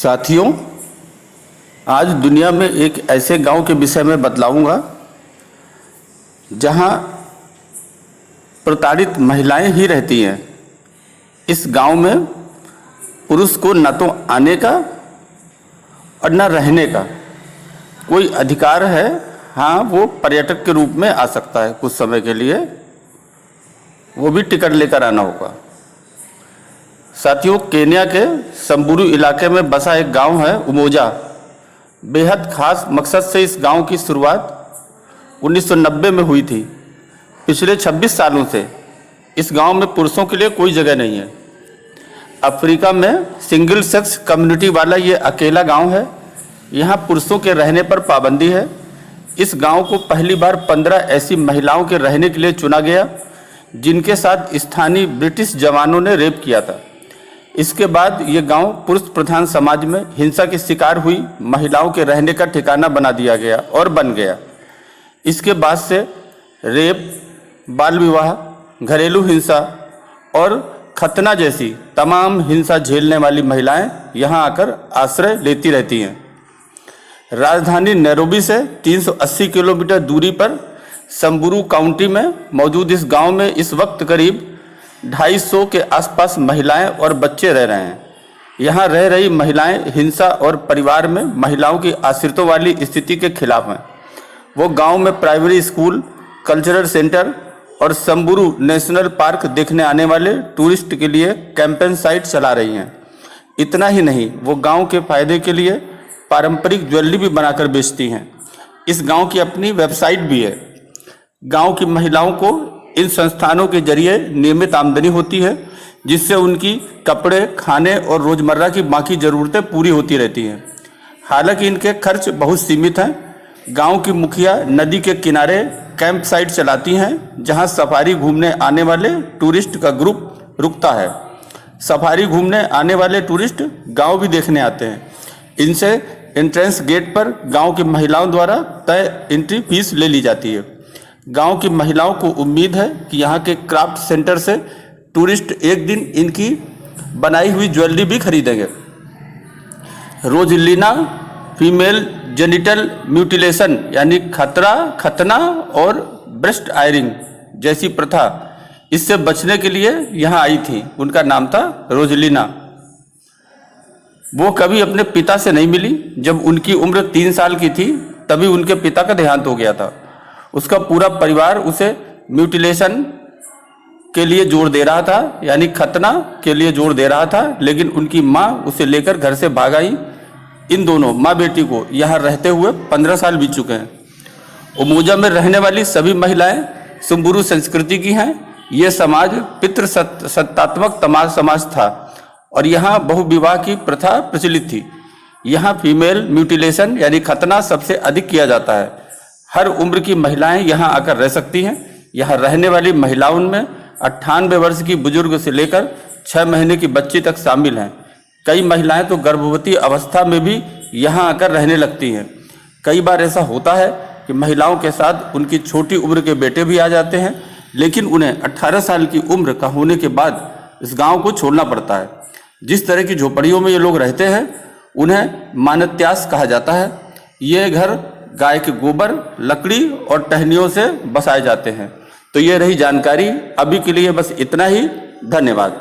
साथियों, आज दुनिया में एक ऐसे गांव के विषय में बतलाऊंगा जहां प्रताड़ित महिलाएं ही रहती हैं। इस गांव में पुरुष को न तो आने का और न रहने का कोई अधिकार है। हाँ, वो पर्यटक के रूप में आ सकता है कुछ समय के लिए, वो भी टिकट लेकर आना होगा। साथियों, केन्या के संबुरू इलाके में बसा एक गांव है उमोजा। बेहद खास मकसद से इस गांव की शुरुआत 1990 में हुई थी। पिछले 26 सालों से इस गांव में पुरुषों के लिए कोई जगह नहीं है। अफ्रीका में सिंगल सेक्स कम्युनिटी वाला ये अकेला गांव है। यहाँ पुरुषों के रहने पर पाबंदी है। इस गांव को पहली बार 15 ऐसी महिलाओं के रहने के लिए चुना गया जिनके साथ स्थानीय ब्रिटिश जवानों ने रेप किया था। इसके बाद ये गांव पुरुष प्रधान समाज में हिंसा की शिकार हुई महिलाओं के रहने का ठिकाना बना दिया गया और बन गया। इसके बाद से रेप, बाल विवाह, घरेलू हिंसा और खतना जैसी तमाम हिंसा झेलने वाली महिलाएं यहां आकर आश्रय लेती रहती हैं। राजधानी नैरोबी से 380 किलोमीटर दूरी पर संबुरू काउंटी में मौजूद इस गांव में इस वक्त करीब 250 के आसपास महिलाएं और बच्चे रह रहे हैं। यहाँ रह रही महिलाएं हिंसा और परिवार में महिलाओं की आश्रितों वाली स्थिति के खिलाफ हैं। वो गांव में प्राइमरी स्कूल, कल्चरल सेंटर और संबुरू नेशनल पार्क देखने आने वाले टूरिस्ट के लिए कैंपेन साइट चला रही हैं। इतना ही नहीं, वो गांव के फायदे के लिए पारंपरिक ज्वेलरी भी बनाकर बेचती हैं। इस गांव की अपनी वेबसाइट भी है। गांव की महिलाओं को इन संस्थानों के जरिए नियमित आमदनी होती है, जिससे उनकी कपड़े, खाने और रोजमर्रा की बाकी ज़रूरतें पूरी होती रहती हैं। हालांकि इनके खर्च बहुत सीमित हैं। गांव की मुखिया नदी के किनारे कैंप साइट चलाती हैं, जहां सफारी घूमने आने वाले टूरिस्ट का ग्रुप रुकता है। सफारी घूमने आने वाले टूरिस्ट गांव भी देखने आते हैं। इनसे एंट्रेंस गेट पर गांव की महिलाओं द्वारा तय एंट्री फीस ले ली जाती है। गांव की महिलाओं को उम्मीद है कि यहाँ के क्राफ्ट सेंटर से टूरिस्ट एक दिन इनकी बनाई हुई ज्वेलरी भी खरीदेंगे। रोजलीना फीमेल जेनिटल म्यूटिलेशन यानी खतना और ब्रेस्ट आयरिंग जैसी प्रथा, इससे बचने के लिए यहाँ आई थी। उनका नाम था रोजलीना। वो कभी अपने पिता से नहीं मिली। जब उनकी उम्र 3 साल की थी तभी उनके पिता का देहांत हो गया था। उसका पूरा परिवार उसे म्यूटिलेशन के लिए जोर दे रहा था, यानी खतना के लिए जोर दे रहा था, लेकिन उनकी माँ उसे लेकर घर से भाग आई। इन दोनों माँ बेटी को यहाँ रहते हुए 15 साल बीत चुके हैं। उमोजा में रहने वाली सभी महिलाएं संबुरू संस्कृति की हैं। ये समाज पितृसत्तात्मक समाज था और यहाँ बहुविवाह की प्रथा प्रचलित थी। यहाँ फीमेल म्यूटिलेशन यानी खतना सबसे अधिक किया जाता है। हर उम्र की महिलाएं यहाँ आकर रह सकती हैं। यहाँ रहने वाली महिलाओं में 98 वर्ष की बुजुर्ग से लेकर 6 महीने की बच्ची तक शामिल हैं। कई महिलाएं तो गर्भवती अवस्था में भी यहाँ आकर रहने लगती हैं। कई बार ऐसा होता है कि महिलाओं के साथ उनकी छोटी उम्र के बेटे भी आ जाते हैं, लेकिन उन्हें 18 साल की उम्र का होने के बाद इस गाँव को छोड़ना पड़ता है। जिस तरह की झोपड़ियों में ये लोग रहते हैं उन्हें मानत्यास कहा जाता है। ये घर गाय के गोबर, लकड़ी और टहनियों से बसाए जाते हैं। तो ये रही जानकारी। अभी के लिए बस इतना ही। धन्यवाद।